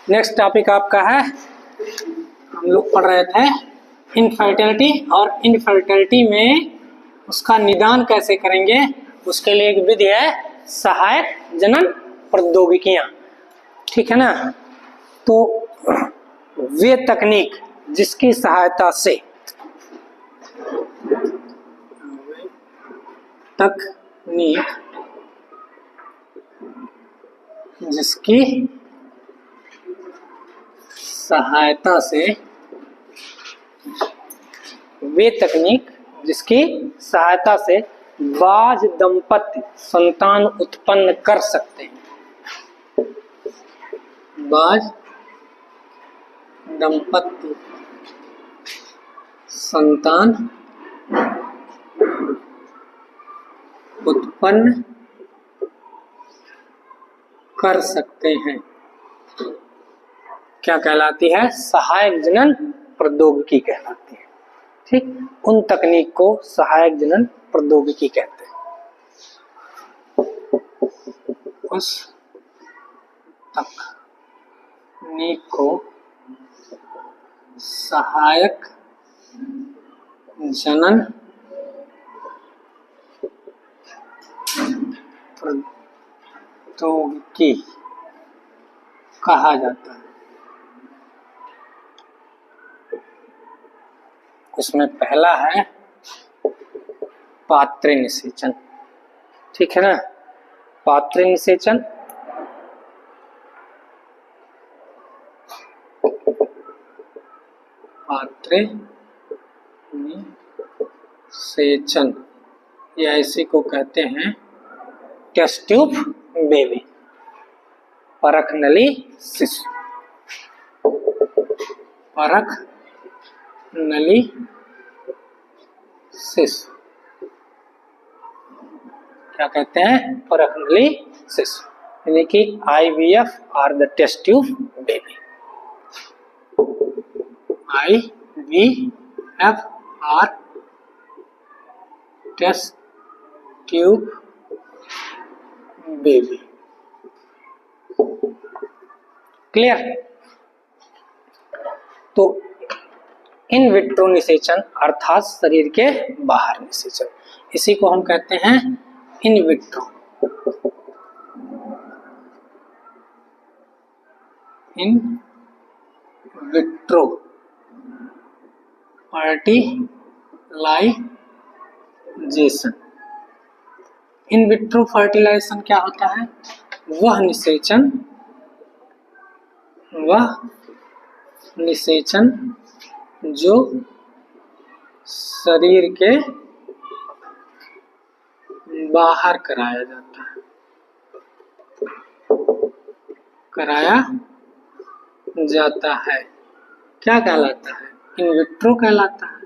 Next topic आपका है, हम लोग पढ़ रहे थे इनफर्टिलिटी, और इनफर्टिलिटी में उसका निदान कैसे करेंगे, उसके लिए एक विधि है सहायक जनन प्रौद्योगिकियां। ठीक है ना। तो वे तकनीक जिसकी सहायता से जिसकी सहायता से बाज दंपत्ति संतान उत्पन्न कर सकते हैं। बाज दंपत्ति संतान उत्पन्न कर सकते हैं, क्या कहलाती है? सहायक जनन प्रौद्योगिकी कहलाती है। ठीक, उन तकनीक को सहायक जनन प्रौद्योगिकी कहते हैं। उस तकनीक को सहायक जनन प्रौद्योगिकी कहा जाता है। उसमें पहला है पात्र निषेचन। ठीक है ना। पात्र निषेचन या इसी को कहते हैं टेस्ट ट्यूब बेबी, परख नली शिशु। परख नली शिशु क्या कहते हैं? परख नली शिशु, यानी कि IVF और the test tube baby. IVF और टेस्ट ट्यूब बेबी। क्लियर? तो इन विट्रो निषेचन अर्थात शरीर के बाहर निषेचन, इसी को हम कहते हैं in vitro. In vitro fertilisation. In vitro fertilisation क्या होता है? वह निषेचन जो शरीर के बाहर कराया जाता है, क्या कहलाता है? इन विट्रो कहलाता है।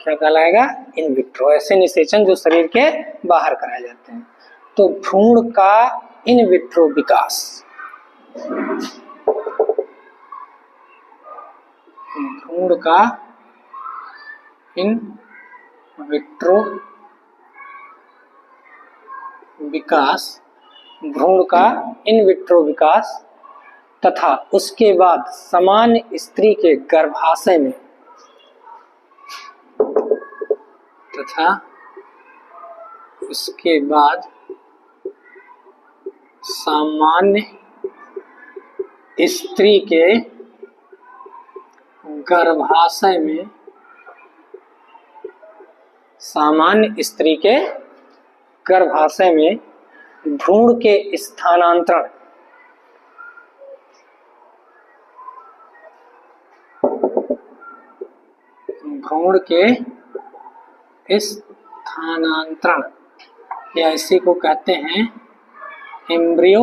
क्या कहलाएगा? In vitro. ऐसे निषेचन जो शरीर के बाहर कराए जाते हैं। तो भ्रूण का इन विट्रो विकास, भ्रूण का इन विट्रो विकास तथा उसके बाद सामान्य स्त्री के गर्भाशय में सामान्य स्त्री के गर्भाशय में भ्रूण के स्थानांतरण या इसी को कहते हैं एम्ब्रियो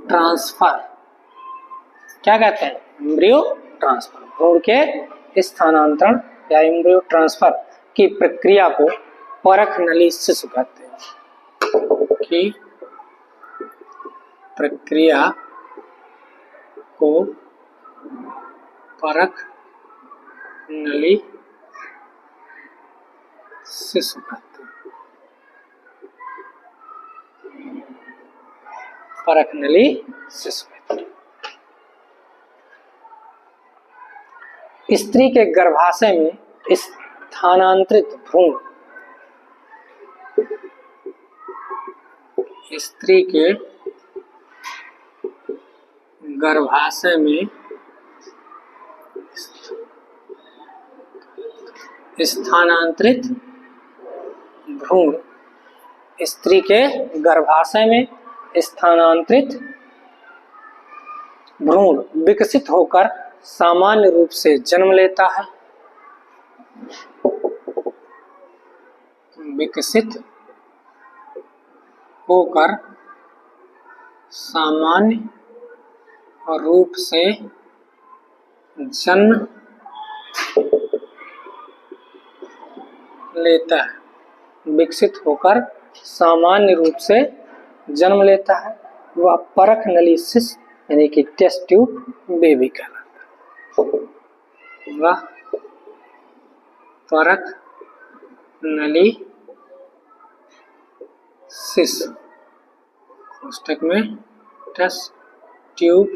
ट्रांसफर। क्या कहते हैं? Embryo transfer. भ्रूण के स्थानांतरण या एम्ब्रियो ट्रांसफर की प्रक्रिया को परख नली शिशु कहते हैं। की प्रक्रिया को परख नली शिशु कहते हैं। परखनली शिशु। स्त्री के गर्भाशय में स्थानांतरित भ्रूण, स्त्री के गर्भाशय में स्थानांतरित भ्रूण, स्त्री के गर्भाशय में स्थानांतरित भ्रूण विकसित होकर सामान्य रूप से जन्म लेता है। विकसित होकर सामान्य रूप से जन्म लेता है। विकसित होकर सामान्य रूप से जन्म लेता है। वह परख नली शिशु यानी कि टेस्ट ट्यूब बेबी कहलाता है। वह परख नली शिशु कोष्ठक में टेस्ट ट्यूब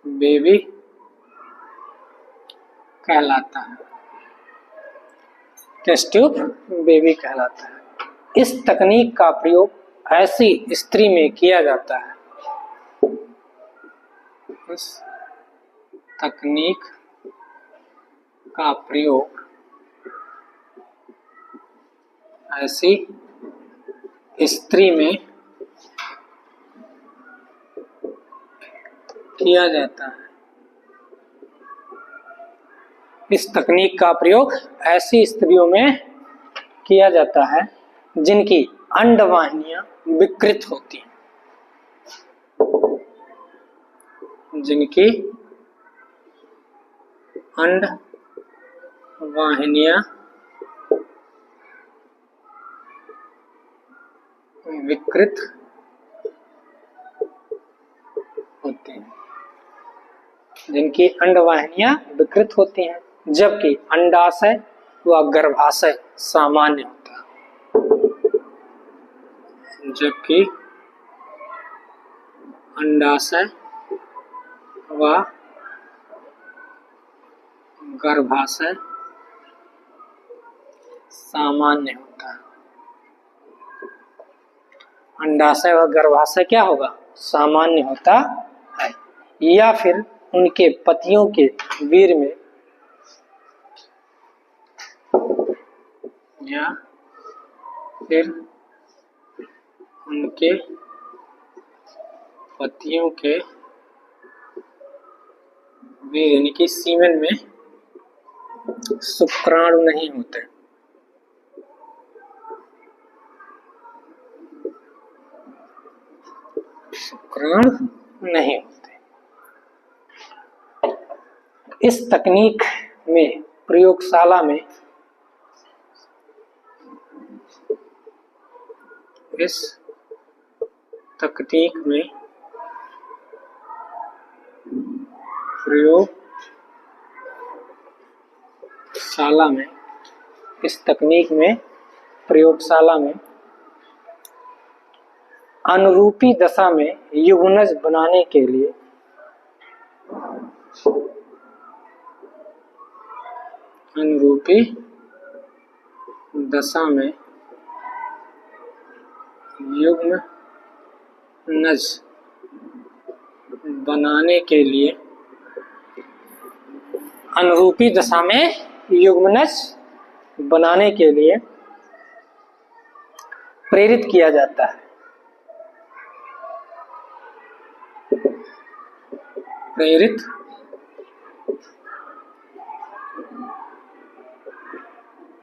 बेबी कहलाता है। टेस्ट ट्यूब बेबी कहलाता है। इस तकनीक का प्रयोग ऐसी स्त्री में किया जाता है। इस तकनीक का प्रयोग ऐसी स्त्री में किया जाता है। इस तकनीक का प्रयोग ऐसी स्त्रियों में किया जाता है जिनकी अंडवाहिनियां विकृत होती हैं, जिनकी अंडवाहिनियां विकृत होती हैं, जिनकी अंडवाहिनियां विकृत होती हैं, जबकि अंडाशय व गर्भाशय सामान्य होता है। जबकि अंडाशय व गर्भाशय सामान्य होता है। अंडाशय व गर्भाशय क्या होगा? सामान्य होता है। या फिर उनके पतियों के वीर्य में, या फिर उनके पतियों के वीर्य यानी कि सीमेन में शुक्राणु नहीं होते। शुक्राणु नहीं होते। इस तकनीक में प्रयोगशाला में इस तकनीक में प्रयोगशाला में इस तकनीक में प्रयोगशाला में अनुरूपी दशा में युग्मनज बनाने के लिए अनुरूपी दशा में युग्मनज बनाने के लिए अनुरूपी दशा में युग्मनज बनाने के लिए प्रेरित किया जाता है। प्रेरित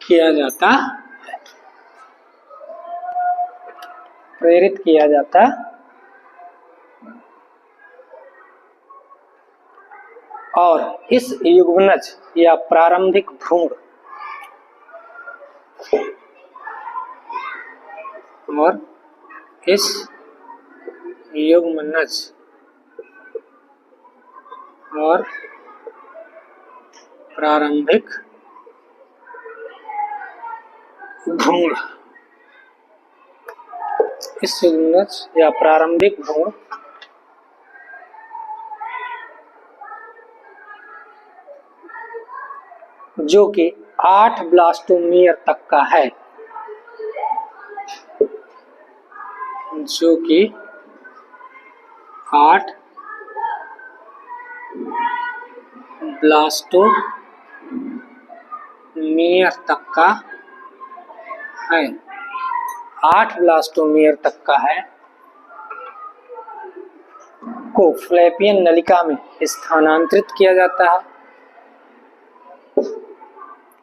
किया जाता है। प्रेरित किया जाता और इस युग्मनज या प्रारंभिक भ्रूण और इस युग्मनज और प्रारंभिक भ्रूण इस युग्मनज या प्रारंभिक भ्रूण जो कि 8 ब्लास्टोमियर तक का है, जो कि 8 ब्लास्टोमियर तक का है, 8 ब्लास्टोमियर तक का है, को फ्लैपियन नलिका में स्थानांतरित किया जाता है,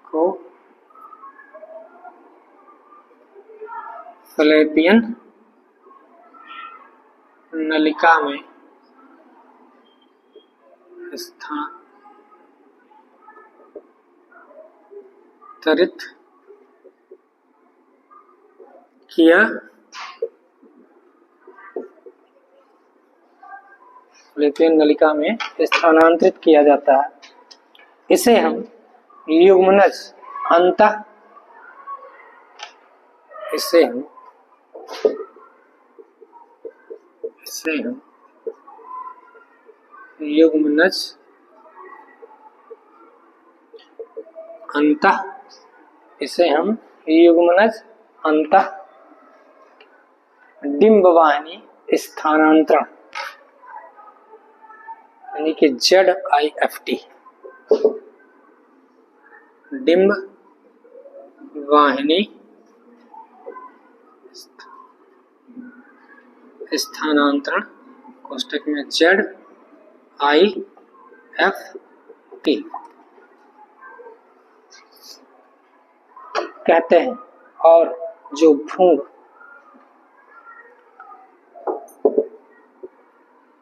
को फ्लैपियन नलिका में स्थानांतरित किया फ्लैपियन नलिका में स्थानांतरित किया जाता है। इसे हम युग्मनज अंतः इसे हम युग्मनज अंतः डिंबवाहिनी स्थानांतरण यानी कि ZIFT डिंब वाहिनी स्थानांतरण कोष्टक में ZIFT कहते हैं। और जो भ्रूण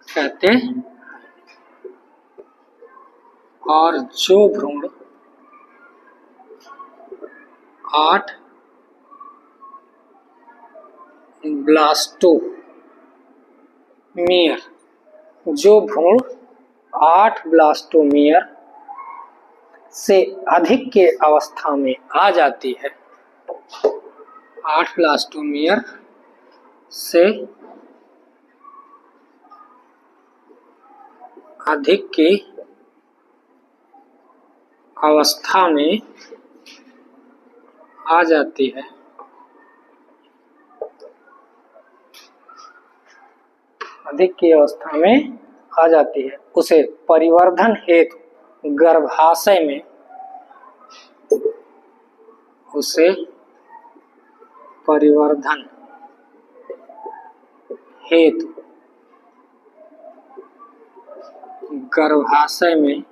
कहते हैं और जो भ्रूण 8 ब्लास्टोमियर से अधिक के अवस्था में आ जाती है, 8 ब्लास्टोमियर से अधिक की अवस्था में आ जाती है, अधिक की अवस्था में आ जाती है, उसे परिवर्धन हेतु गर्भाशय में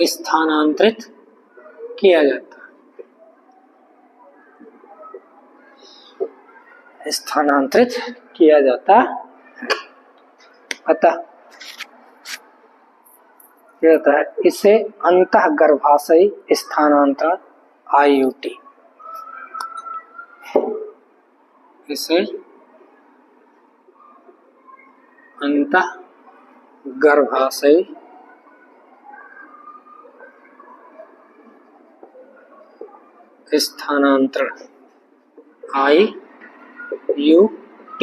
स्थानांतरित किया जाता है। अतः क्या होता है, इसे अंतः गर्भाशयी स्थानांतरण IUT, इसे अंतः गर्भाशयी स्थानांतरण IUT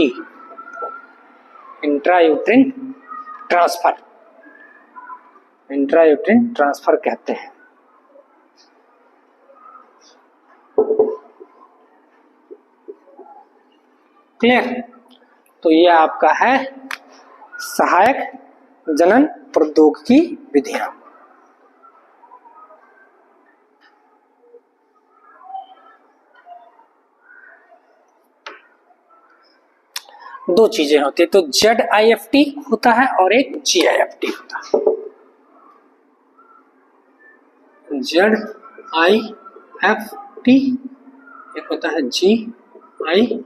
इंट्रायूट्रिन ट्रांसफर कहते हैं। क्लियर? तो यह आपका है सहायक जनन प्रौद्योगिकी विधियां। दो चीजें होती है, तो ZIFT होता है और एक GIFT होता है। ZIFT एक होता है GIFT।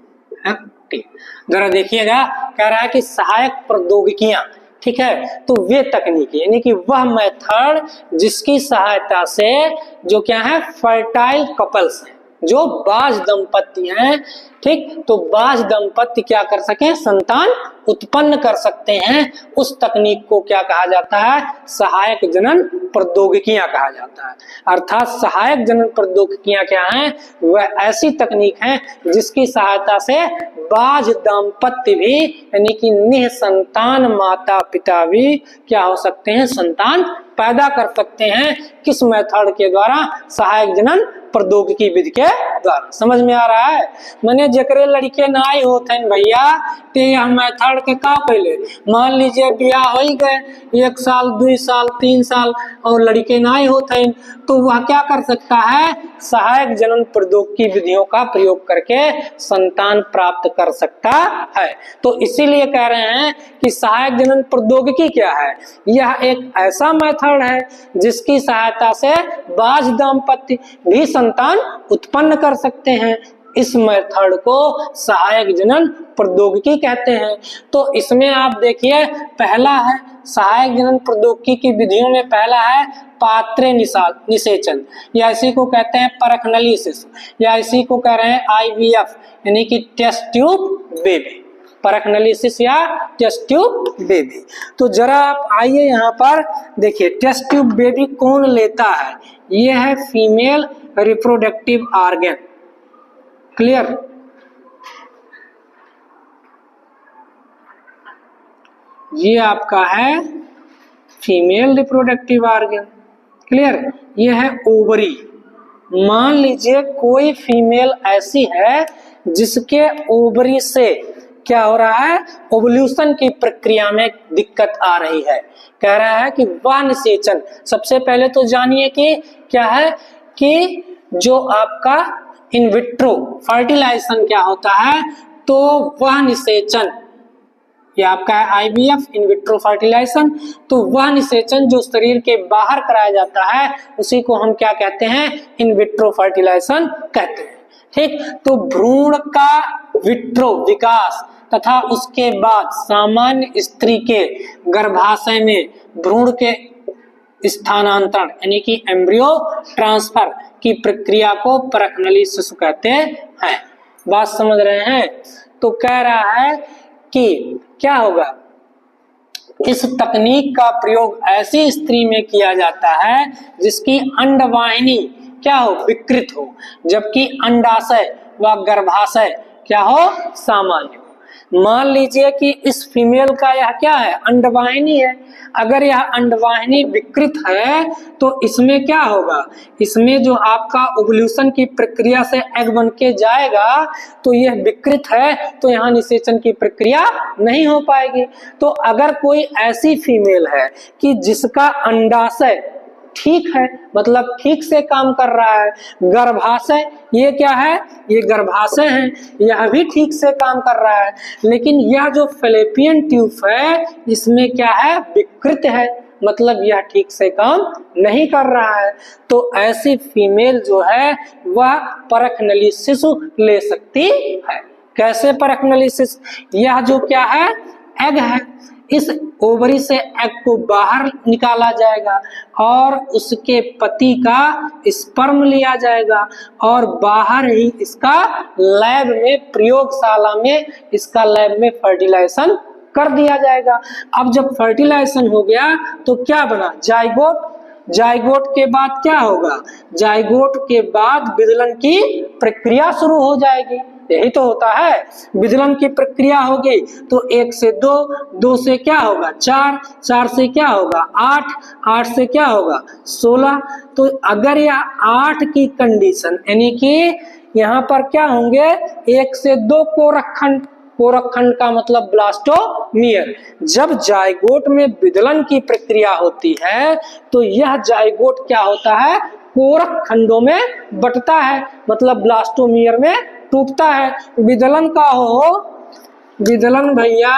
जरा देखिएगा, कह रहा है कि सहायक प्रौद्योगिकियां, ठीक है, तो वे तकनीकी यानी कि वह मेथड जिसकी सहायता से जो क्या है फर्टाइल कपल्स है, जो बाज दंपति हैं, ठीक, तो बाज दंपति क्या कर सके, संतान उत्पन्न कर सकते हैं, उस तकनीक को क्या कहा जाता है, सहायक जनन प्रौद्योगिकियां कहा जाता है। अर्थात सहायक जनन प्रौद्योगिकियां क्या हैं, वह ऐसी तकनीक हैं जिसकी सहायता से बाज दाम्पत्य भी यानी कि निसंतान माता पिता भी क्या हो सकते हैं, संतान पैदा कर सकते हैं। किस मेथड के द्वारा, सहायक जनन प्रौद्योगिकी विधि के द्वारा। समझ में आ रहा है, मैंने जकरे लड़के ना आए होते हैं भैया, तो यह मेथड के का पहले मान लीजिए ब्याह हो ही गए, 1 साल 2 साल 3 साल और लड़के ना आए होते हैं, तो वह क्या कर सकता है, सहायक जनन प्रौद्योगिकी विधियों का प्रयोग करके संतान प्राप्त कर सकता है। तो इसीलिए कह रहे हैं कि सहायक जनन प्रौद्योगिकी क्या है, यह एक ऐसा मेथड है जिसकी सहायता से बाज दाम्पत्य भी संतान उत्पन्न कर सकते हैं। इस मेथड को सहायक जनन प्रौद्योगिकी कहते हैं। तो इसमें आप देखिए, पहला है सहायक जनन प्रौद्योगिकी की विधियों में पहला है पात्रे निषेचन, या इसी को कहते हैं परख एनालिसिस, या इसी को कह रहे हैं IVF यानी कि टेस्ट ट्यूब बेबी, परख एनालिसिस या टेस्ट ट्यूब बेबी। तो जरा आप आइए यहाँ पर देखिए, टेस्ट ट्यूब बेबी कौन लेता है, ये है फीमेल रिप्रोडक्टिव ऑर्गन, क्लियर। ये आपका है फीमेल रिप्रोडक्टिव ऑर्गन, क्लियर। ये है ओवरी। मान लीजिए कोई फीमेल ऐसी है जिसके ओवरी से क्या हो रहा है, ओवल्यूशन की प्रक्रिया में दिक्कत आ रही है, कह रहा है कि वह निषेचन। सबसे पहले तो जानिए कि क्या है कि जो आपका इन विट्रो फर्टिलाइजेशन क्या होता है, तो वह निषेचन, ये आपका है IVF इन विट्रो फर्टिलाइजेशन, तो वह निषेचन जो शरीर के बाहर कराया जाता है उसी को हम क्या कहते हैं, इन विट्रो फर्टिलाइजेशन कहते हैं, ठीक। तो भ्रूण का विट्रो विकास तथा उसके बाद सामान्य स्त्री के गर्भाशय में भ्रूण के स्थानांतरण यानी कि एम्ब्रियो ट्रांसफर की प्रक्रिया को परख एनालिसिस कहते हैं। बात समझ रहे हैं। तो कह रहा है कि क्या होगा, इस तकनीक का प्रयोग ऐसी स्त्री में किया जाता है जिसकी अंडवाहिनी क्या हो, विकृत हो, जबकि अंडाशय व गर्भाशय क्या हो, सामान्य हो। मान लीजिए कि इस फीमेल का यह क्या है, अंडवाहिनी है। अगर यह अंडवाहिनी विकृत है तो इसमें क्या होगा, इसमें जो आपका ओवल्यूशन की प्रक्रिया से एग बन के जाएगा, तो यह विकृत है तो यहाँ निषेचन की प्रक्रिया नहीं हो पाएगी। तो अगर कोई ऐसी फीमेल है कि जिसका अंडाशय ठीक है, मतलब ठीक से काम कर रहा है, गर्भाशय ये क्या है, ये गर्भाशय है, यह भी ठीक से काम कर रहा है, लेकिन यह जो फैलोपियन ट्यूब है इसमें क्या है, विकृत है, मतलब यह ठीक से काम नहीं कर रहा है। तो ऐसी फीमेल जो है वह परख एनालिसिस ले सकती है। कैसे परख एनालिसिस, यह जो क्या है, एग है, इस ओवरी से एग को बाहर निकाला जाएगा और उसके पति का स्पर्म लिया जाएगा और बाहर ही इसका लैब में, प्रयोगशाला में इसका लैब में फर्टिलाइजेशन कर दिया जाएगा। अब जब फर्टिलाइजेशन हो गया तो क्या बना, जाइगोट। जाइगोट के बाद क्या होगा, जाइगोट के बाद विदलन की प्रक्रिया शुरू हो जाएगी। यही तो होता है, विदलन की प्रक्रिया होगी तो 1 से 2, 2 से क्या होगा 4, 4 से क्या होगा 8, 8 से क्या होगा 16। तो अगर यह 8 की कंडीशन यानी कि यहाँ पर क्या होंगे, 1 से 2 कोरखंड, कोरखंड का मतलब ब्लास्टोमियर। जब जाइगोट में विदलन की प्रक्रिया होती है तो यह जाइगोट क्या होता है, कोरक खंडों में बटता है, मतलब ब्लास्टोमियर में टूटता है। विदलन का हो, विदलन भैया,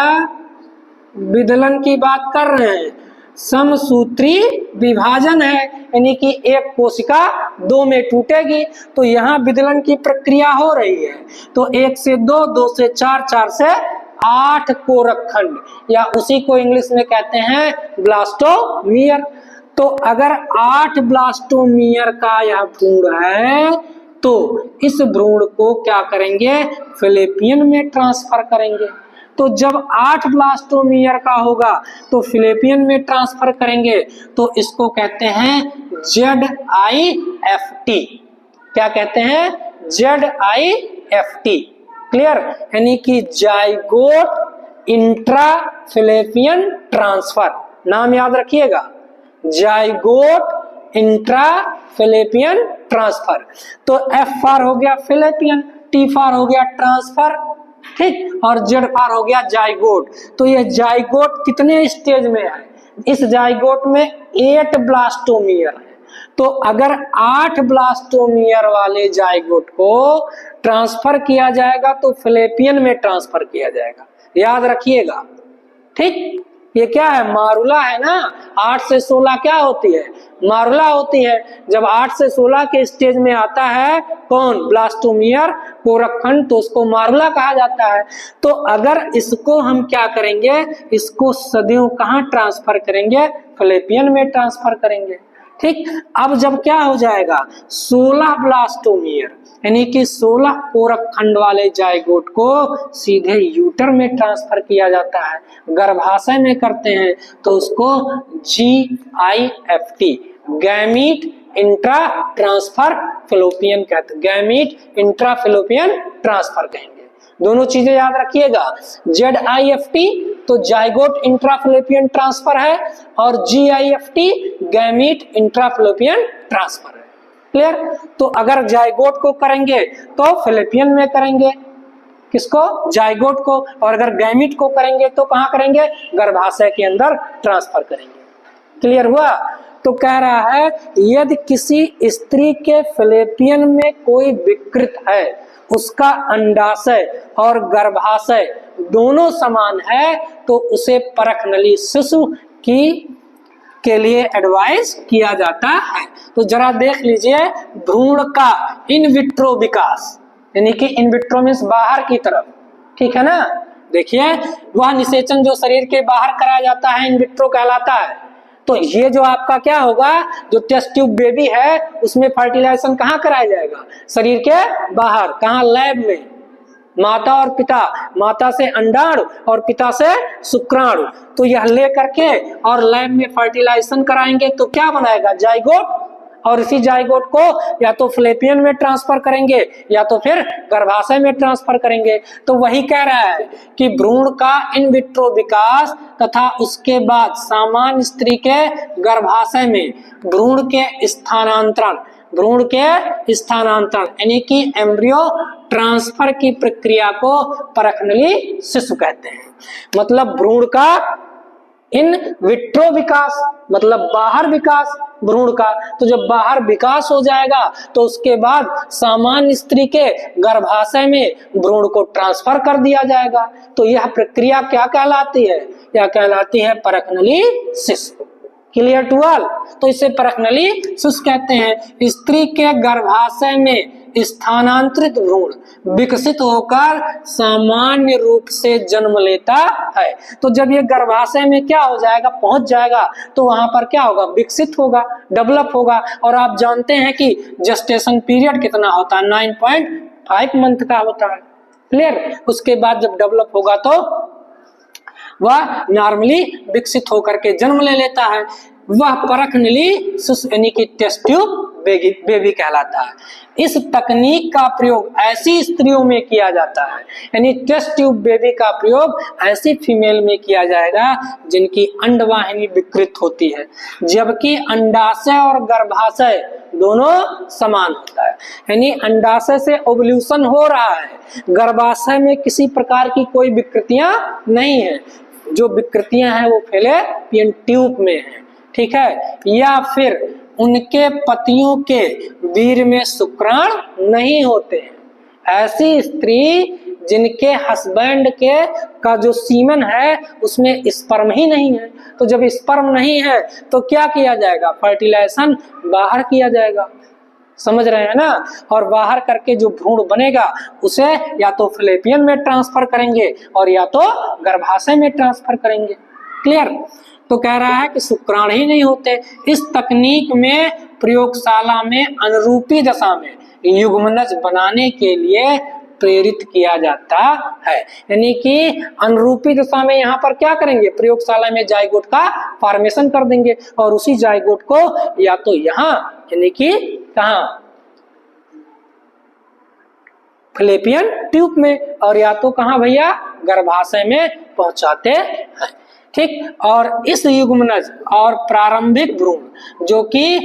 विदलन की बात कर रहे हैं, समसूत्री विभाजन है, यानी कि एक कोशिका 2 में टूटेगी। तो यहाँ विदलन की प्रक्रिया हो रही है तो 1 से 2, 2 से 4, 4 से 8 कोरक खंड, या उसी को इंग्लिश में कहते हैं ब्लास्टोमियर। तो अगर 8 ब्लास्टोमियर का यह भ्रूण है तो इस भ्रूण को क्या करेंगे, फिलिपियन में ट्रांसफर करेंगे। तो जब 8 ब्लास्टोमियर का होगा तो फिलिपियन में ट्रांसफर करेंगे, तो इसको कहते हैं ZIFT। क्या कहते हैं, ZIFT। क्लियर, यानी कि जाइगोट इंट्रा फिलिपियन ट्रांसफर, नाम याद रखिएगा, जाइगोट इंट्रा फिलिपियन ट्रांसफर। तो F फॉर हो गया फिलिपियन, T फॉर हो गया ट्रांसफर, ठीक, और Z फॉर हो गया जाइगोट। तो ये जाइगोट कितने स्टेज में है, इस जाइगोट में 8 ब्लास्टोमियर है। तो अगर 8 ब्लास्टोमियर वाले जाइगोट को ट्रांसफर किया जाएगा तो फिलिपियन में ट्रांसफर किया जाएगा, याद रखिएगा, ठीक। ये क्या है, मारुला है ना, 8 से 16 क्या होती है, मारुला होती है। जब 8 से 16 के स्टेज में आता है कौन, ब्लास्टोमियर कोरकखंड, तो उसको मारुला कहा जाता है। तो अगर इसको हम क्या करेंगे, इसको सदियों कहाँ ट्रांसफर करेंगे, फिलिपियन में ट्रांसफर करेंगे, ठीक। अब जब क्या हो जाएगा, 16 ब्लास्टोमियर यानी कि 16 कोरकखंड वाले जाइगोट को सीधे यूटर में ट्रांसफर किया जाता है, गर्भाशय में करते हैं तो उसको GIFT, gamete intra transfer Philippian कहते हैं, गैमीट इंट्रा फिलिपियन ट्रांसफर कहेंगे। दोनों चीजें याद रखिएगा, ZIFT तो जाइगोट इंट्रा फिलिपियन ट्रांसफर है और GIFT gamete intra Philippian transfer है। क्लियर, तो अगर जाइगोट को करेंगे तो फिलिपियन में करेंगे, किसको, जाइगोट को, और अगर गैमीट को करेंगे तो कहाँ करेंगे, गर्भाशय के अंदर ट्रांसफर करेंगे। क्लियर हुआ। तो कह रहा है यदि किसी स्त्री के फिलिपियन में कोई विकृत है, उसका अंडाशय और गर्भाशय दोनों समान है, तो उसे परखनली शिशु के लिए एडवाइस किया जाता है। तो जरा देख लीजिए भ्रूण का इन विट्रो विकास, यानी कि इन विट्रो मींस बाहर की तरफ, ठीक है ना। देखिए वह निषेचन जो शरीर के बाहर कराया जाता है इन विट्रो कहलाता है। तो ये जो आपका क्या होगा, जो टेस्ट ट्यूब बेबी है उसमें फर्टिलाइजेशन कहाँ कराया जाएगा, शरीर के बाहर, कहाँ, लैब में। माता और पिता, माता से अंडाणु और पिता से शुक्राणु, तो यह ले करके और लैब में फर्टिलाइजेशन कराएंगे तो क्या बनाएगा, जाइगोट। और इसी जाइगोट को या तो फिलिपियन में ट्रांसफर करेंगे या तो फिर गर्भाशय में ट्रांसफर करेंगे। तो वही कह रहा है कि भ्रूण का इन विट्रो विकास तथा उसके बाद सामान्य स्त्री के गर्भाशय में भ्रूण के स्थानांतरण यानी कि एम्ब्रियो ट्रांसफर की प्रक्रिया को परखनली शिशु कहते हैं। मतलब भ्रूण का इन विट्रो विकास मतलब बाहर विकास भ्रूण का, तो जब बाहर विकास हो जाएगा तो उसके बाद सामान्य स्त्री के गर्भाशय में भ्रूण को ट्रांसफर कर दिया जाएगा। तो यह प्रक्रिया क्या कहलाती है, यह कहलाती है परखनली शिशु। Clear to all. तो इसे परखनली शिशु कहते हैं। स्त्री के गर्भाशय में स्थानांतरित भ्रूण विकसित होकर सामान्य रूप से जन्म लेता है। तो जब ये गर्भाशय में क्या हो जाएगा, पहुंच जाएगा, तो वहां पर क्या होगा, विकसित होगा, डेवलप होगा। और आप जानते हैं कि जेस्टेशन पीरियड कितना होता है, 9.5 मंथ का होता है। क्लियर। उसके बाद जब डेवलप होगा तो वह नॉर्मली विकसित होकर के जन्म ले लेता है। वह परखनली शिशु यानी कि टेस्ट ट्यूब बेबी कहलाता है। इस तकनीक का प्रयोग ऐसी स्त्रियों में किया जाता है, यानी टेस्ट ट्यूब बेबी का प्रयोग ऐसी फीमेल में किया जाएगा जिनकी अंडवाहिनी विकृत होती है, जबकि अंडाशय और गर्भाशय दोनों समान होता है। यानी अंडाशय से ओवल्यूशन हो रहा है, गर्भाशय में किसी प्रकार की कोई विकृतियां नहीं है। जो विकृतियां हैं वो फैलोपियन ट्यूब में है, ठीक है। या फिर उनके पतियों के वीर्य में शुक्राणु नहीं होते हैं। ऐसी स्त्री जिनके हस्बैंड के का जो सीमन है उसमें स्पर्म ही नहीं है, तो जब स्पर्म नहीं है तो क्या किया जाएगा, फर्टिलाइजेशन बाहर किया जाएगा। समझ रहे हैं ना। और बाहर करके जो भ्रूण बनेगा उसे या तो फिलिपियन में ट्रांसफर करेंगे और या तो गर्भाशय में ट्रांसफर करेंगे। क्लियर। तो कह रहा है कि शुक्राणु ही नहीं होते। इस तकनीक में प्रयोगशाला में अनुरूपी दशा में युग्मनज बनाने के लिए प्रेरित किया जाता है। यानी कि अनुरूपी दशा में यहाँ पर क्या करेंगे, प्रयोगशाला में जाइगोट का फॉर्मेशन कर देंगे और उसी जाइगोट को या तो यहाँ यानी कि कहाँ फैलोपियन ट्यूब में और या तो कहाँ भैया गर्भाशय में पहुंचाते हैं। ठीक, और इस युग्मनज और प्रारंभिक भ्रूण जो कि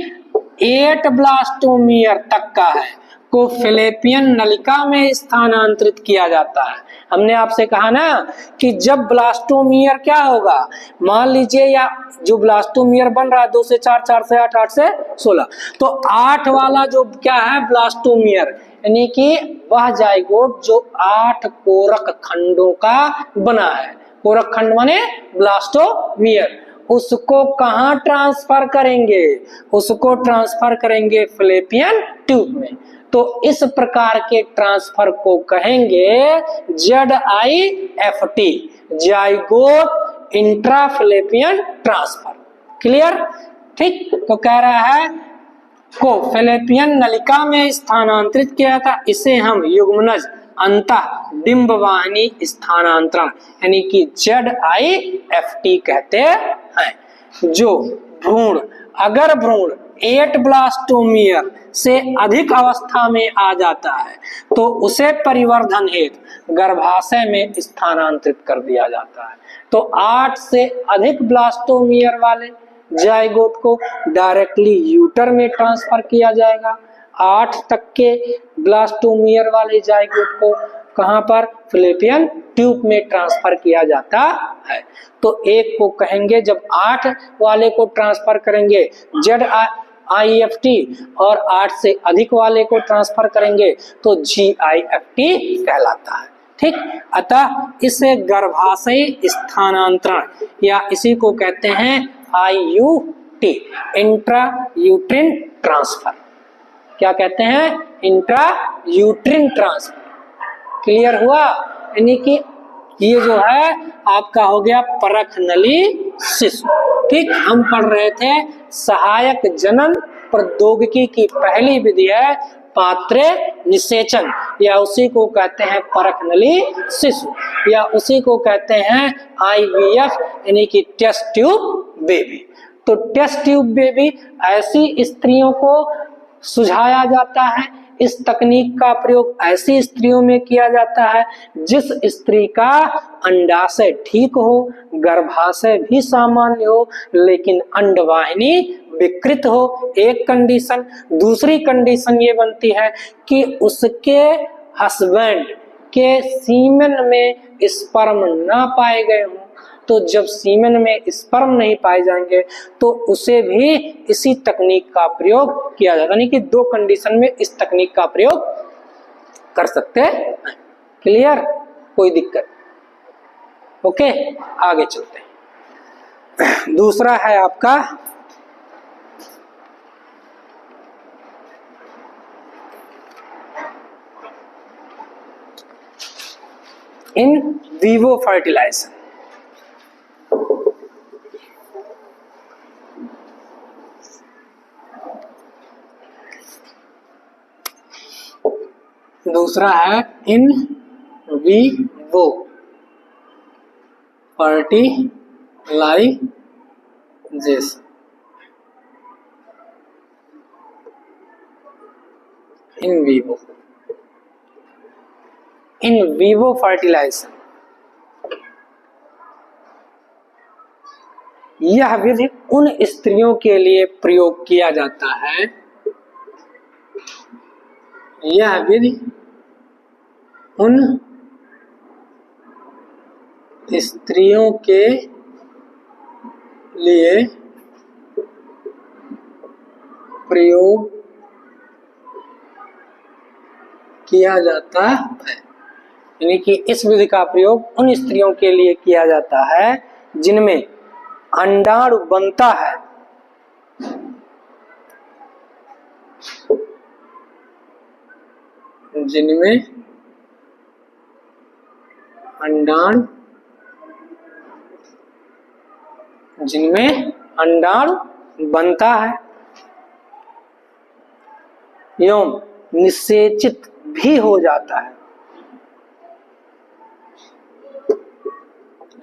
8 ब्लास्टोमियर तक का है को फैलोपियन नलिका में स्थानांतरित किया जाता है। हमने आपसे कहा ना कि जब ब्लास्टोमियर क्या होगा, मान लीजिए या जो ब्लास्टोमियर बन रहा है 2 से 4, 4 से 8, 8 से 16, तो 8 वाला जो क्या है ब्लास्टोमियर यानी कि वह जाइगोट जो 8 कोरक खंडों का बना है, कोरक खंड माने ब्लास्टोमियर, उसको कहाँ ट्रांसफर करेंगे, उसको ट्रांसफर करेंगे फैलोपियन ट्यूब में। तो इस प्रकार के ट्रांसफर को कहेंगे ZIFT, जाइगोट इंट्राफैलोपियन ट्रांसफर। क्लियर? ठीक, तो कह रहा है को फैलोपियन नलिका में स्थानांतरित किया था, इसे हम युग्मनज अंतः डिंबवाहिनी स्थानांतरण यानी कि ZIFT कहते हैं। जो भ्रूण, अगर भ्रूण 8 ब्लास्टोमियर से अधिक अवस्था में आ जाता है तो उसे परिवर्धन हेतु गर्भाशय में स्थानांतरित कर दिया जाता है। तो 8 से अधिक ब्लास्टोमियर वाले जाइगोट को डायरेक्टली यूटर में ट्रांसफर किया जाएगा, 8 तक के ब्लास्टोमियर वाले जाइगोट को कहां पर, फैलोपियन ट्यूब में ट्रांसफर किया जाता है। तो एक को कहेंगे, जब 8 वाले को ट्रांसफर करेंगे ZIFT और 8 से अधिक वाले को ट्रांसफर करेंगे तो GIFT कहलाता है। ठीक, अतः इसे गर्भाशय स्थानांतरण या इसी को कहते हैं IUT, इंट्रा यूट्रिन ट्रांसफर। क्या कहते हैं, इंट्रा यूट्रिन ट्रांसफर। क्लियर हुआ? यानी कि ये जो है आपका हो गया परख नली शिशु। ठीक, हम पढ़ रहे थे सहायक जनन प्रौद्योगिकी की पहली विधि है पात्रे निषेचन, या उसी को कहते हैं परख नली शिशु, या उसी को कहते हैं IVF यानी कि टेस्ट ट्यूब बेबी। तो टेस्ट ट्यूब बेबी ऐसी स्त्रियों को सुझाया जाता है, इस तकनीक का प्रयोग ऐसी स्त्रियों में किया जाता है जिस स्त्री का अंडाशय ठीक हो, गर्भाशय भी सामान्य हो, लेकिन अंडवाहिनी विकृत हो, एक कंडीशन। दूसरी कंडीशन ये बनती है कि उसके हस्बैंड के सीमेन में स्पर्म ना पाए गए हों। तो जब सीमेन में स्पर्म नहीं पाए जाएंगे तो उसे भी इसी तकनीक का प्रयोग किया जाता है। यानी कि 2 कंडीशन में इस तकनीक का प्रयोग कर सकते हैं। क्लियर? कोई दिक्कत? ओके, आगे चलते हैं। दूसरा है आपका इन विवो फर्टिलाइजेशन। दूसरा है in vivo fertilisation. In vivo fertilisation यह विधि उन स्त्रियों के लिए प्रयोग किया जाता है, यह विधि उन स्त्रियों के लिए प्रयोग किया जाता है। यानी कि इस विधि का प्रयोग उन स्त्रियों के लिए किया जाता है जिनमें अंडाणु बनता है, जिनमें अंडाणु बनता है एवं निषेचित भी हो जाता है,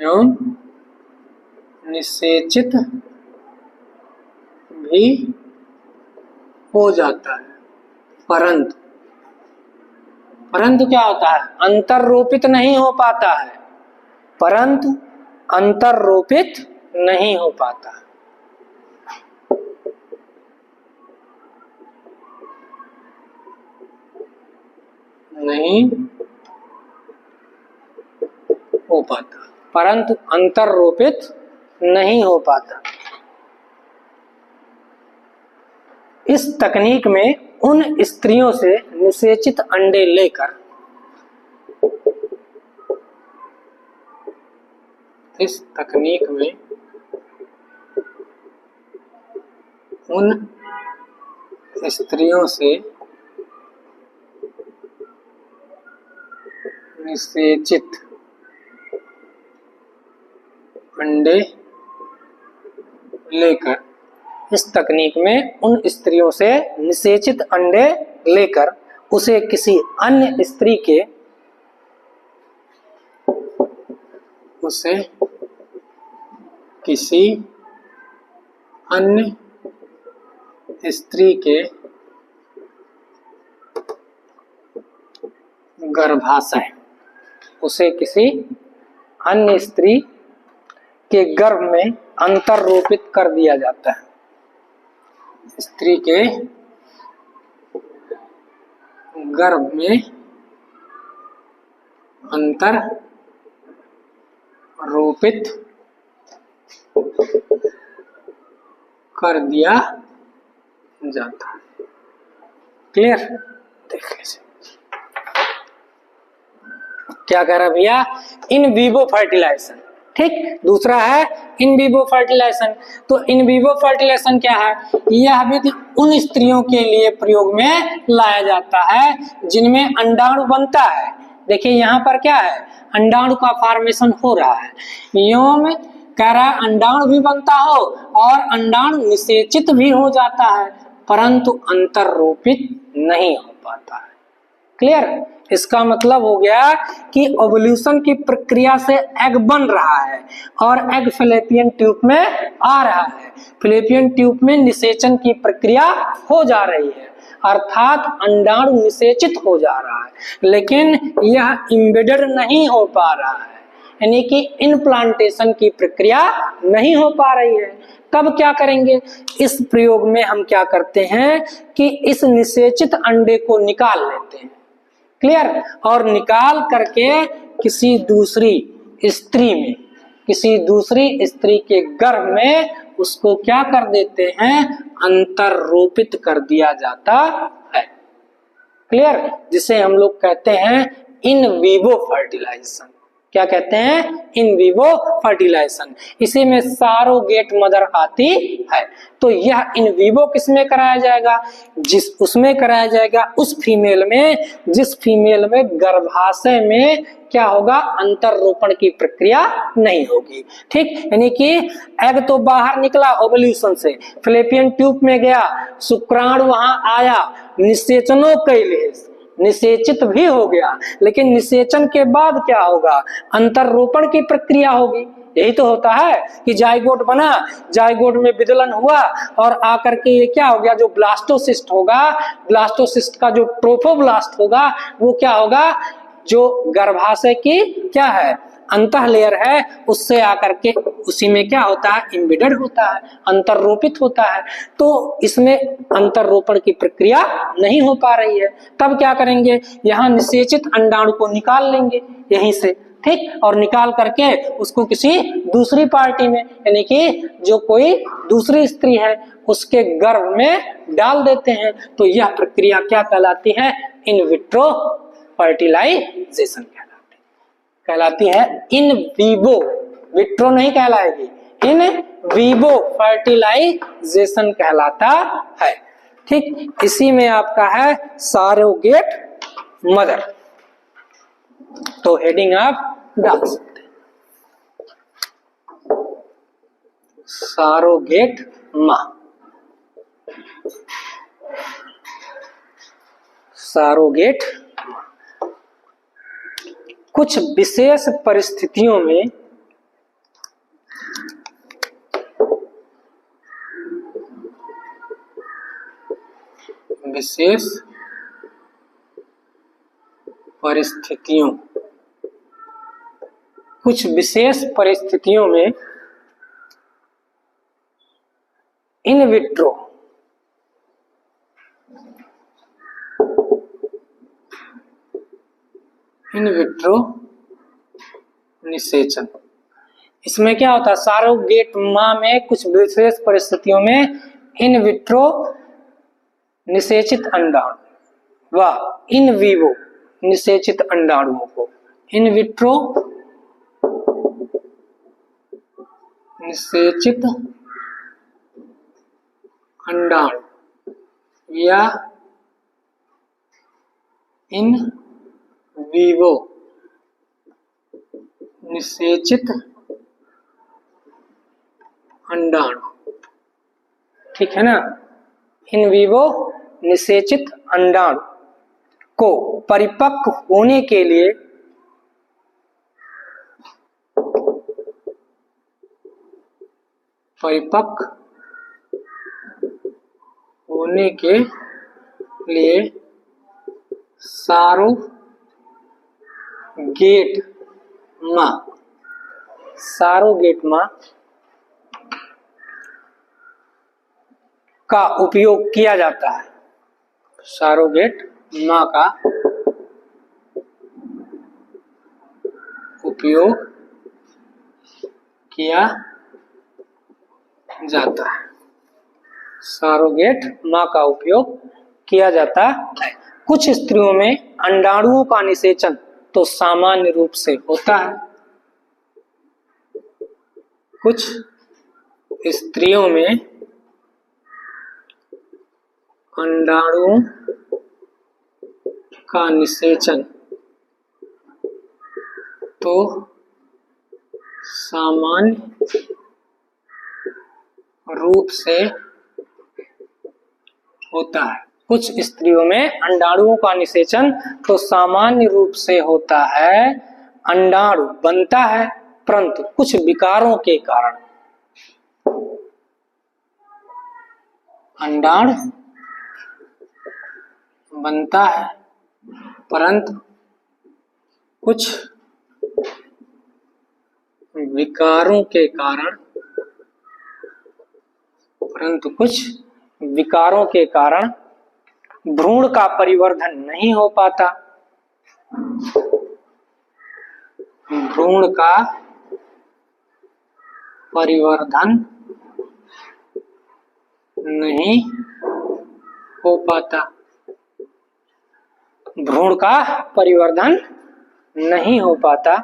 एवं निषेचित भी हो जाता है। परंतु क्या होता है, अंतररोपित नहीं हो पाता है, परंतु अंतररोपित नहीं हो पाता, नहीं हो पाता, परंतु अंतररोपित नहीं हो पाता। इस तकनीक में उन स्त्रियों से निषेचित अंडे लेकर इस तकनीक में उन स्त्रियों से निषेचित अंडे लेकर इस तकनीक में उन स्त्रियों से निषेचित अंडे लेकर उसे किसी अन्य स्त्री के गर्भाशय, उसे किसी अन्य स्त्री के गर्भ में अंतररोपित कर दिया जाता है। स्त्री के गर्भ में अंतररोपित कर दिया जाता है। क्लियर? देख लीजिए क्या कह रहा भैया, इन विवो फर्टिलाइजेशन। ठीक, दूसरा है इन विवो फर्टिलाइजेशन। तो इन विवो फर्टिलाइजेशन क्या है, यह विधि उन स्त्रियों के लिए प्रयोग में लाया जाता है जिनमें अंडाणु बनता है। देखिए यहाँ पर क्या है, अंडाणु का फॉर्मेशन हो रहा है, एवं कह रहा है अंडाणु भी बनता हो और अंडाणु निषेचित भी हो जाता है, परंतु अंतररोपित नहीं हो पाता है। क्लियर? इसका मतलब हो गया कि ओवल्यूशन की प्रक्रिया से एग बन रहा है और एग फैलोपियन ट्यूब में आ रहा है, फैलोपियन ट्यूब में निषेचन की प्रक्रिया हो जा रही है, अर्थात अंडाणु निषेचित हो जा रहा है, लेकिन यह इम्बेडेड नहीं हो पा रहा है, यानी कि इनप्लांटेशन की प्रक्रिया नहीं हो पा रही है। तब क्या करेंगे, इस प्रयोग में हम क्या करते हैं कि इस निषेचित अंडे को निकाल लेते हैं। क्लियर? और निकाल करके किसी दूसरी स्त्री के गर्भ में उसको क्या कर देते हैं, अंतररोपित कर दिया जाता है। क्लियर? जिसे हम लोग कहते हैं इन विवो फर्टिलाइजेशन। क्या कहते हैं, इन विवो फर्टिलाइजेशन। इसी में सरोगेट मदर आती है। तो यह इन विवो किसमें कराया जाएगा, उसमें कराया जाएगा उस फीमेल में जिस फीमेल में गर्भाशय में क्या होगा, अंतररोपण की प्रक्रिया नहीं होगी। ठीक, यानी कि एग तो बाहर निकला ओवल्यूशन से, फैलोपियन ट्यूब में गया, शुक्राणु वहां आया, निषेचनो कैले, निषेचित भी हो गया, लेकिन निषेचन के बाद क्या होगा, अंतररोपण की प्रक्रिया होगी। यही तो होता है कि जाइगोट बना, जाइगोट में विदलन हुआ और आकर के ये क्या हो गया, जो ब्लास्टोसिस्ट होगा, ब्लास्टोसिस्ट का जो ट्रोफोब्लास्ट होगा वो क्या होगा, जो गर्भाशय की क्या है, अंतः लेयर है, उससे आकर के उसी में क्या होता है, इम्बेडेड होता है, अंतररोपित होता है। तो इसमें अंतररोपण की प्रक्रिया नहीं हो पा रही है। तब क्या करेंगे, यहाँ निषेचित अंडाणु को निकाल लेंगे यहीं से। ठीक, और निकाल करके उसको किसी दूसरी पार्टी में, यानी कि जो कोई दूसरी स्त्री है उसके गर्भ में डाल देते हैं। तो यह प्रक्रिया क्या कहलाती है, इन विट्रो फर्टिलाइजेशन कहलाती है। इन विवो, विट्रो नहीं कहलाएगी, इन विवो फर्टिलाइजेशन कहलाता है। ठीक, इसी में आपका है सरोगेट मदर। तो हेडिंग आप डाल सकते हैं, सरोगेट माँ, सरोगेट कुछ विशेष परिस्थितियों में कुछ विशेष परिस्थितियों में इन विट्रो निषेचन। इसमें क्या होता है, सरोगेट मां में कुछ विशेष परिस्थितियों में इन विट्रो निषेचित अंडाणु व इन विवो निषेचित अंडाणुओं को इन विट्रो निषेचित अंडाणु या इन विवो निषेचित अंडाणु, ठीक है ना। इन विवो निषेचित अंडाणु को परिपक्व होने के लिए सरोगेट मां का उपयोग किया जाता है। सरोगेट मां का उपयोग किया जाता है। सरोगेट मां का उपयोग किया जाता है। कुछ स्त्रियों में अंडाणुओं का निषेचन तो सामान्य रूप से होता है। कुछ स्त्रियों में अंडाणुओं का निषेचन तो सामान्य रूप से होता है। कुछ स्त्रियों में अंडाणुओं का निषेचन तो सामान्य रूप से होता है। अंडाणु बनता है परंतु कुछ विकारों के कारण अंडाणु बनता है परंतु कुछ विकारों के कारण भ्रूण का परिवर्धन नहीं हो पाता। भ्रूण का परिवर्धन नहीं हो पाता। भ्रूण का परिवर्धन नहीं हो पाता।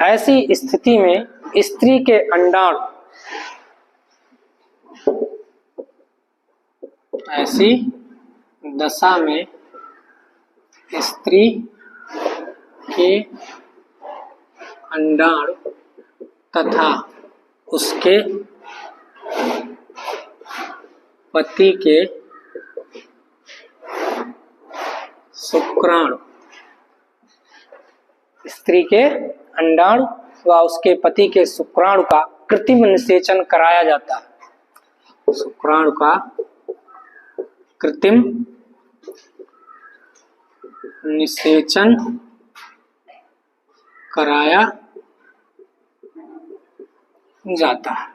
ऐसी स्थिति में स्त्री के अंडाणु ऐसी दशा में स्त्री के अंडाणु तथा उसके पति के शुक्राणु, स्त्री के अंडाणु व उसके पति के शुक्राणु का कृत्रिम निषेचन कराया जाता है। शुक्राणु का कृत्रिम निषेचन कराया जाता है।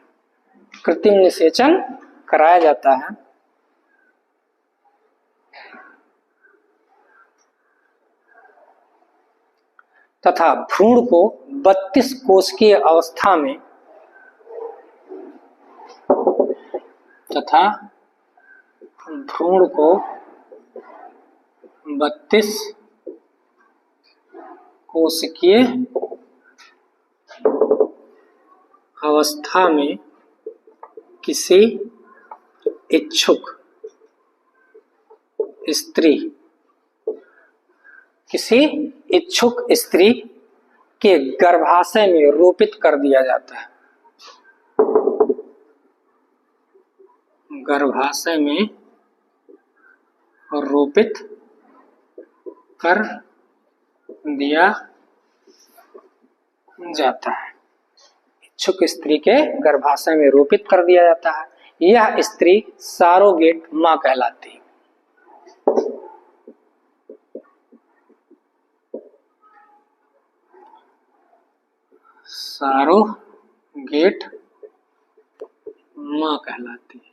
कृत्रिम निषेचन कराया जाता है। तथा भ्रूण को 32 कोशिकीय अवस्था में भ्रूण को 32 कोशिकीय अवस्था में किसी इच्छुक स्त्री के गर्भाशय में रोपित कर दिया जाता है। गर्भाशय में रोपित कर दिया जाता है। इच्छुक स्त्री के गर्भाशय में रोपित कर दिया जाता है। यह स्त्री सरोगेट मां कहलाती है। सरोगेट मां कहलाती है।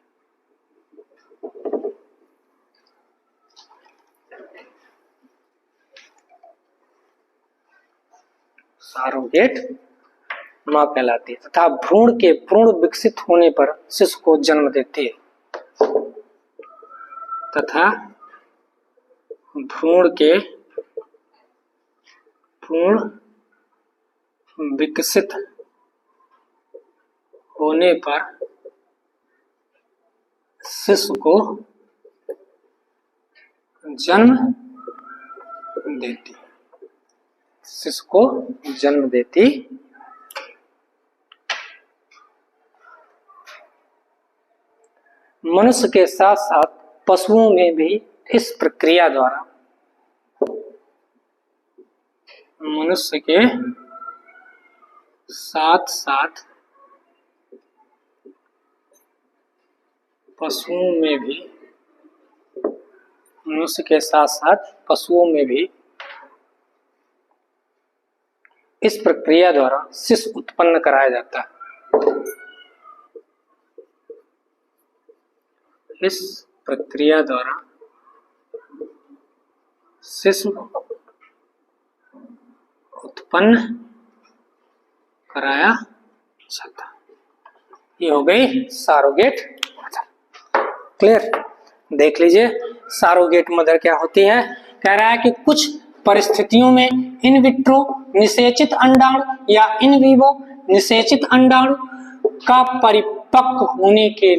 सरोगेट मां कहलाती है तथा भ्रूण के पूर्ण विकसित होने पर शिशु को जन्म देती है। तथा भ्रूण के पूर्ण विकसित होने पर शिशु को जन्म देती, शिशु को जन्म देती। मनुष्य के साथ साथ पशुओं में भी इस प्रक्रिया द्वारा मनुष्य के साथ साथ पशुओं में भी मनुष्य के साथ साथ पशुओं में भी इस प्रक्रिया द्वारा शिशु उत्पन्न कराया जाता है। इस प्रक्रिया द्वारा शिशु उत्पन्न कराया जाता। ये हो गई सरोगेट मदर। क्लियर? देख लीजिए सरोगेट मदर क्या होती है। कह रहा है कि कुछ परिस्थितियों में इन विट्रो निषेचित अंडाणु या इन विवो निषेचित अंडाणु का परिपक्व होने के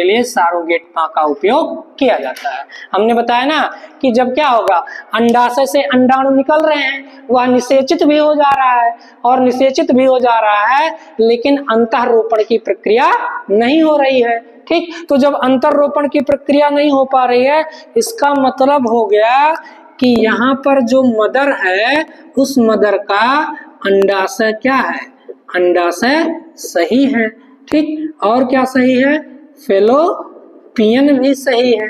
लिए सरोगेट मां का उपयोग किया जाता है। हमने बताया ना कि जब क्या होगा, अंडाशय से अंडाणु निकल रहे हैं, वह निषेचित भी हो जा रहा है और निषेचित भी हो जा रहा है, लेकिन अंतःरोपण की प्रक्रिया नहीं हो रही है। ठीक, तो जब अंतःरोपण की प्रक्रिया नहीं हो पा रही है, इसका मतलब हो गया कि यहाँ पर जो मदर है उस मदर का अंडाशय क्या है, अंडाशय सही है। ठीक, और क्या सही है, फेलोपियन भी सही है।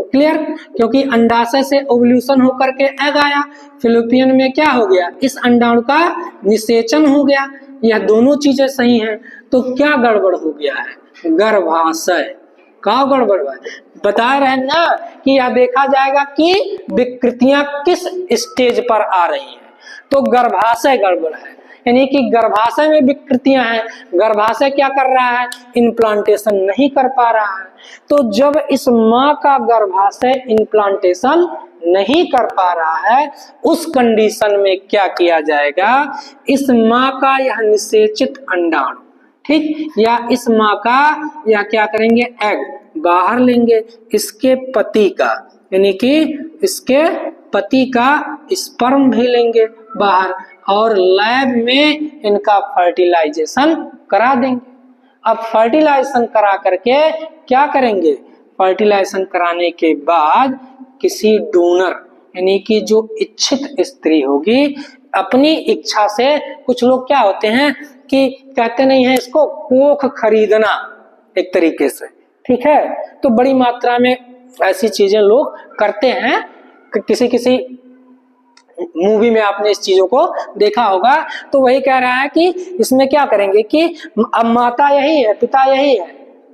क्लियर? क्योंकि अंडाशय से ओवल्यूशन होकर के एग आया, फेलोपियन में क्या हो गया, इस अंडाणु का निषेचन हो गया। यह दोनों चीजें सही हैं। तो क्या गड़बड़ हो गया है, गर्भाशय का गड़बड़ है। बता रहे हैं ना कि यह देखा जाएगा कि विकृतियां किस स्टेज पर आ रही हैं। तो गर्भाशय गड़बड़ है, यानी कि गर्भाशय में विकृतियां हैं। गर्भाशय क्या कर रहा है, इम्प्लांटेशन नहीं कर पा रहा है। तो जब इस मां का गर्भाशय इम्प्लांटेशन नहीं कर पा रहा है, उस कंडीशन में क्या किया जाएगा, इस मां का यह निषेचित अंडाणु, ठीक, या इस मां का या क्या करेंगे, एग बाहर लेंगे, इसके पति का यानी कि इसके पति का स्पर्म भी लेंगे बाहर और लैब में इनका फर्टिलाइजेशन करा देंगे। अब फर्टिलाइजेशन करा करके क्या करेंगे, फर्टिलाइजेशन कराने के बाद किसी डोनर यानी कि जो इच्छित स्त्री होगी, अपनी इच्छा से, कुछ लोग क्या होते हैं कि कहते नहीं है इसको, कोख खरीदना एक तरीके से, ठीक है, तो बड़ी मात्रा में ऐसी चीजें लोग करते हैं। किसी किसी मूवी में आपने इस चीजों को देखा होगा। तो वही कह रहा है कि इसमें क्या करेंगे कि अब माता यही है, पिता यही है,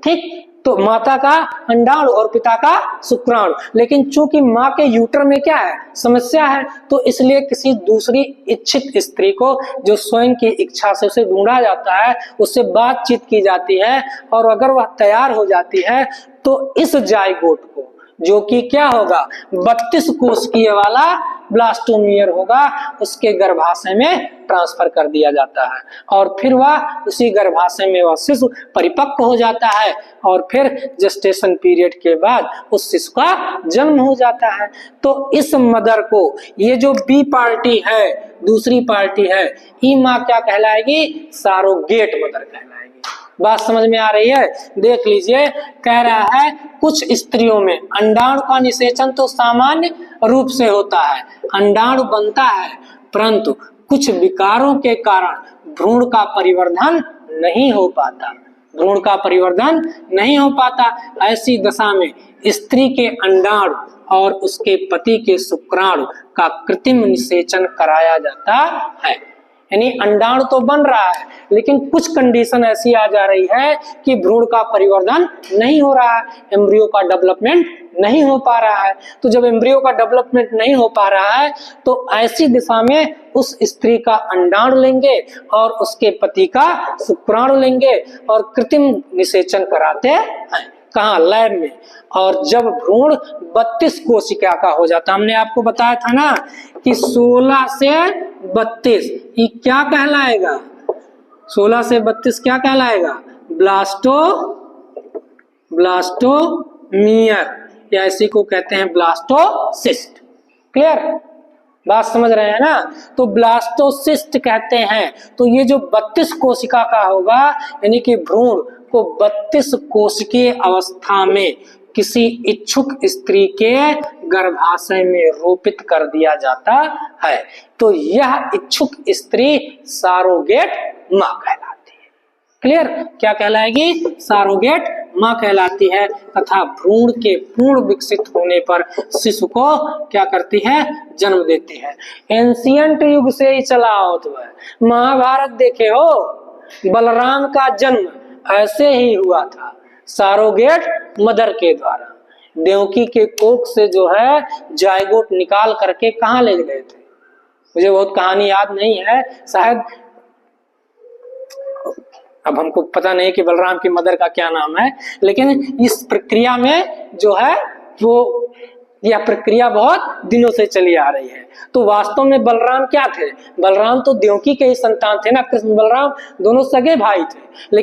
ठीक, तो माता का अंडाणु और पिता का शुक्राणु, लेकिन चूंकि माँ के यूटर में क्या है, समस्या है, तो इसलिए किसी दूसरी इच्छित स्त्री को जो स्वयं की इच्छा से उसे ढूंढा जाता है, उससे बातचीत की जाती है और अगर वह तैयार हो जाती है तो इस जायगोट को, जो कि क्या होगा, 32 कोशिकीय वाला ब्लास्टोमियर होगा, उसके गर्भाशय में ट्रांसफर कर दिया जाता है और फिर वह उसी गर्भाशय में वह शिशु परिपक्व हो जाता है और फिर जेस्टेशन पीरियड के बाद उस शिशु का जन्म हो जाता है। तो इस मदर को, ये जो बी पार्टी है, दूसरी पार्टी है, ये माँ क्या कहलाएगी, सरोगेट मदर कहलाएगी। बात समझ में आ रही है? देख लीजिए, कह रहा है कुछ स्त्रियों में अंडाणु का निषेचन तो सामान्य रूप से होता है, अंडाणु बनता है, परंतु कुछ विकारों के कारण भ्रूण का परिवर्धन नहीं हो पाता, भ्रूण का परिवर्धन नहीं हो पाता। ऐसी दशा में स्त्री के अंडाणु और उसके पति के शुक्राणु का कृत्रिम निषेचन कराया जाता है। यानी अंडाणु तो बन रहा है, लेकिन कुछ कंडीशन ऐसी आ जा रही है कि भ्रूण का परिवर्धन नहीं हो रहा है, एम्ब्रियो का डेवलपमेंट नहीं हो पा रहा है। तो जब एम्ब्रियो का डेवलपमेंट नहीं हो पा रहा है तो ऐसी दिशा में उस स्त्री का अंडाणु लेंगे और उसके पति का शुक्राणु लेंगे और कृत्रिम निषेचन कराते हैं। कहाँ? लैब में। और जब भ्रूण 32 कोशिका का हो जाता, हमने आपको बताया था ना कि 16 से 32 ये क्या कहलाएगा? 16 से 32 क्या कहलाएगा? ब्लास्टोमियर, या इसी को कहते हैं ब्लास्टोसिस्ट। क्लियर? बात समझ रहे हैं ना? तो ब्लास्टोसिस्ट कहते हैं। तो ये जो 32 कोशिका का होगा, यानी कि भ्रूण को 32 कोशिकीय अवस्था में किसी इच्छुक स्त्री के गर्भाशय में रोपित कर दिया जाता है। तो यह इच्छुक स्त्री सारोगेट मां कहलाती है। क्लियर? क्या कहलाएगी? सारोगेट मां कहलाती है। तथा भ्रूण के पूर्ण विकसित होने पर शिशु को क्या करती है? जन्म देती है। एंशियंट युग से ही चला हो, तो महाभारत देखे हो, बलराम का जन्म ऐसे ही हुआ था, सारोगेट मदर के द्वारा। देवकी के कोख से जो है जायगोट निकाल करके कहाँ ले गए थे, मुझे बहुत कहानी याद नहीं है, शायद अब हमको पता नहीं कि बलराम की मदर का क्या नाम है, लेकिन इस प्रक्रिया में जो है वो यह प्रक्रिया बहुत दिनों से चली आ रही है। तो वास्तव में बलराम क्या थे? बलराम तो देवकी के ही संतान थे ना, कृष्ण बलराम दोनों सगे भाई थे।